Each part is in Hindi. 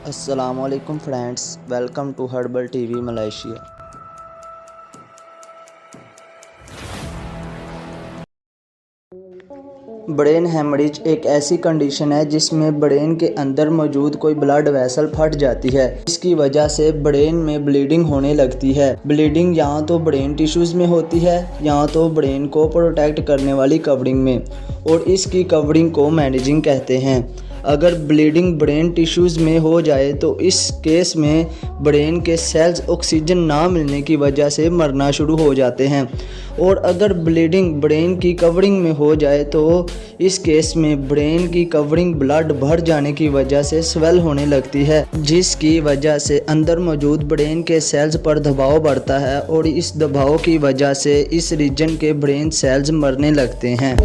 अस्सलामुअलैकुम friends, welcome to herbal TV Malaysia. Brain haemorrhage एक ऐसी कंडीशन है जिसमें ब्रेन के अंदर मौजूद कोई ब्लड वेसल फट जाती है। इसकी वजह से ब्रेन में ब्लीडिंग होने लगती है। ब्लीडिंग यहाँ तो ब्रेन टिश्यूज में होती है, यहाँ तो ब्रेन को प्रोटेक्ट करने वाली कवरिंग में, और इसकी कवरिंग को मैनेजिंग कहते हैं। अगर ब्लीडिंग ब्रेन टिश्यूज़ में हो जाए तो इस केस में ब्रेन के सेल्स ऑक्सीजन ना मिलने की वजह से मरना शुरू हो जाते हैं। और अगर ब्लीडिंग ब्रेन की कवरिंग में हो जाए तो इस केस में ब्रेन की कवरिंग ब्लड भर जाने की वजह से स्वेल होने लगती है, जिसकी वजह से अंदर मौजूद ब्रेन के सेल्स पर दबाव बढ़ता है और इस दबाव की वजह से इस रीजन के ब्रेन सेल्स मरने लगते हैं।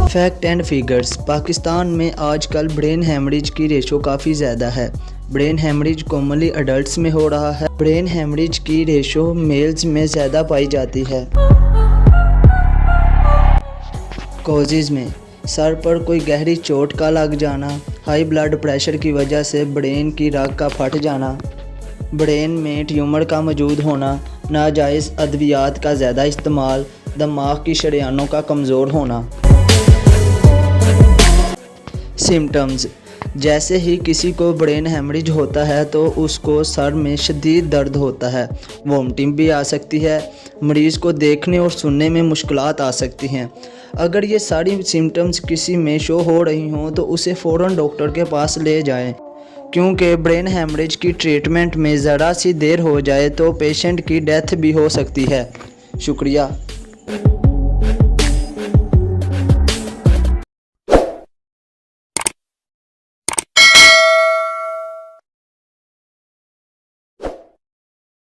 Fact and figures. पाकिस्तान में आजकल ब्रेन हेमरेज की रेशो काफ़ी ज़्यादा है। ब्रेन हेमरेज कॉमनली अडल्ट्स में हो रहा है। ब्रेन हेमरेज की रेशो मेल्स में ज़्यादा पाई जाती है। कॉजेज़ में सर पर कोई गहरी चोट का लग जाना, हाई ब्लड प्रेशर की वजह से ब्रेन की रग का फट जाना, ब्रेन में ट्यूमर का मौजूद होना, नाजायज़ अद्वियात का ज़्यादा इस्तेमाल, दिमाग की शरेयानों का कमज़ोर होना। सिम्टम्स। जैसे ही किसी को ब्रेन हेमरेज होता है तो उसको सर में शदीद दर्द होता है, वोमिटिंग भी आ सकती है, मरीज़ को देखने और सुनने में मुश्किलात आ सकती हैं। अगर ये सारी सिम्टम्स किसी में शो हो रही हों तो उसे फ़ौरन डॉक्टर के पास ले जाएं, क्योंकि ब्रेन हेमरेज की ट्रीटमेंट में ज़रा सी देर हो जाए तो पेशेंट की डेथ भी हो सकती है। शुक्रिया।